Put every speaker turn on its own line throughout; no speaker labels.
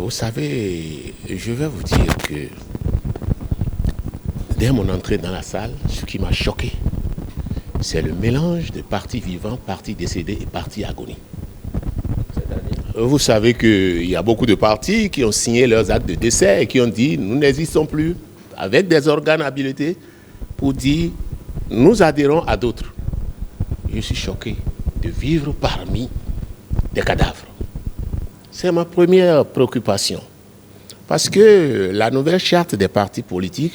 Vous savez, je vais vous dire que dès mon entrée dans la salle, ce qui m'a choqué, c'est le mélange de partis vivants, partis décédés et partis agonie. Vous savez qu'il y a beaucoup de partis qui ont signé leurs actes de décès et qui ont dit « nous n'existons plus » avec des organes habilités pour dire « nous adhérons à d'autres ». Je suis choqué de vivre parmi des cadavres. C'est ma première préoccupation. Parce que la nouvelle charte des partis politiques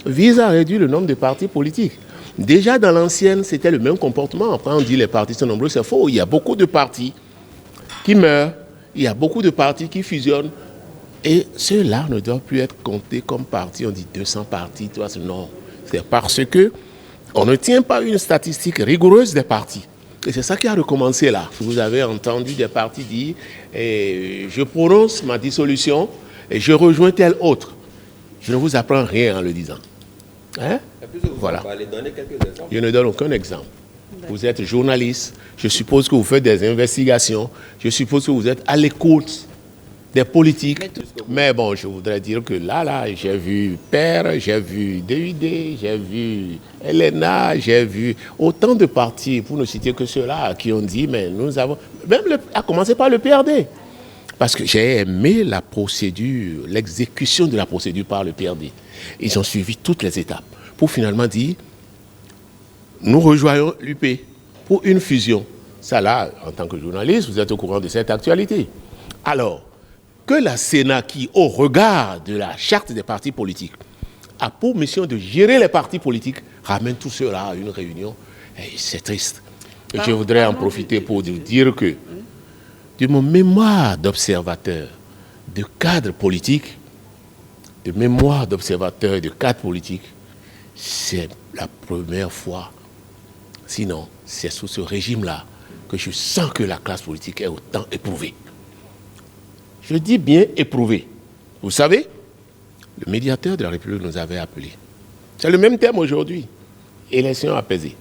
vise à réduire le nombre de partis politiques. Déjà dans l'ancienne, c'était le même comportement. Après, on dit les partis sont nombreux, c'est faux. Il y a beaucoup de partis qui meurent, il y a beaucoup de partis qui fusionnent. Et ceux-là ne doivent plus être comptés comme partis. On dit 200 partis, non. C'est parce qu'on ne tient pas une statistique rigoureuse des partis. Et c'est ça qui a recommencé là. Vous avez entendu des partis dire je prononce ma dissolution et je rejoins tel autre. Je ne vous apprends rien en le disant. Hein? Voilà. Je ne donne aucun exemple. Vous êtes journaliste, je suppose que vous faites des investigations, je suppose que vous êtes à l'écoute des politiques. Mais bon, je voudrais dire que là, j'ai vu Père, j'ai vu DUD, j'ai vu Elena, j'ai vu autant de partis, pour ne citer que ceux-là, qui ont dit, mais nous avons... Même à commencer par le PRD. Parce que j'ai aimé la procédure, l'exécution de la procédure par le PRD. Ils ont suivi toutes les étapes pour finalement dire, nous rejoignons l'UP pour une fusion. Ça là, en tant que journaliste, vous êtes au courant de cette actualité. Alors, que la Sénat, qui, au regard de la charte des partis politiques, a pour mission de gérer les partis politiques, ramène tout cela à une réunion, et c'est triste. Et je voudrais en profiter pour dire que, de mon mémoire d'observateur, de cadre politique, de mémoire d'observateur et de cadre politique, c'est la première fois, sinon c'est sous ce régime-là, que je sens que la classe politique est autant éprouvée. Je dis bien éprouvée. Vous savez, le médiateur de la République nous avait appelés. C'est le même terme aujourd'hui. Élection apaisée.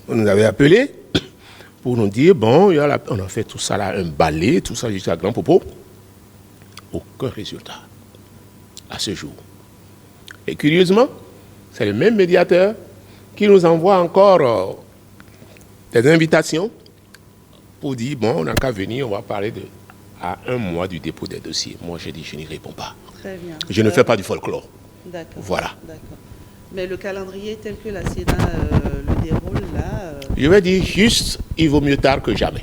On nous avait appelés pour nous dire, bon, on a fait tout ça là, un balai, tout ça jusqu'à grand propos. Aucun résultat à ce jour. Et curieusement, c'est le même médiateur qui nous envoie encore des invitations pour dire, bon, on n'a qu'à venir, on va parler à un mois du dépôt des dossiers. Moi, j'ai dit, je n'y réponds pas.
Très bien.
Je ne fais pas du folklore.
D'accord.
Voilà.
D'accord. Mais le calendrier tel que la Sénat le déroule là...
Je vais dire juste, il vaut mieux tard que jamais.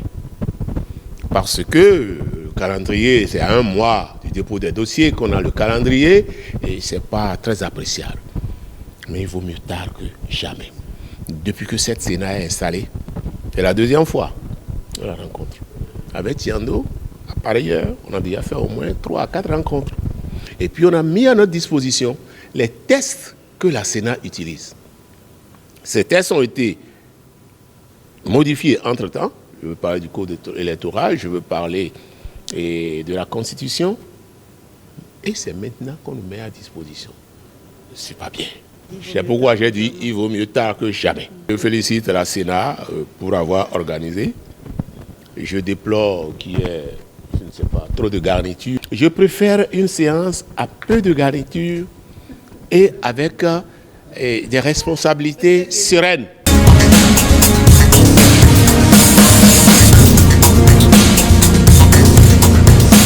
Parce que le calendrier, c'est à un mois du dépôt des dossiers qu'on a le calendrier et ce n'est pas très appréciable. Mais il vaut mieux tard que jamais. Depuis que cette Sénat est installée, c'est la deuxième fois de la rencontre. Avec Tiando, par ailleurs, on a déjà fait au moins 3 à 4 rencontres. Et puis on a mis à notre disposition les tests que la Sénat utilise. Ces tests ont été modifiés entre-temps. Je veux parler du code électoral, je veux parler de la Constitution. Et c'est maintenant qu'on nous met à disposition. C'est pas bien. C'est pourquoi j'ai dit il vaut mieux tard que jamais. Je félicite la Sénat pour avoir organisé. Je déplore qu'il y ait, je ne sais pas, trop de garniture. Je préfère une séance à peu de garniture et avec des responsabilités sereines.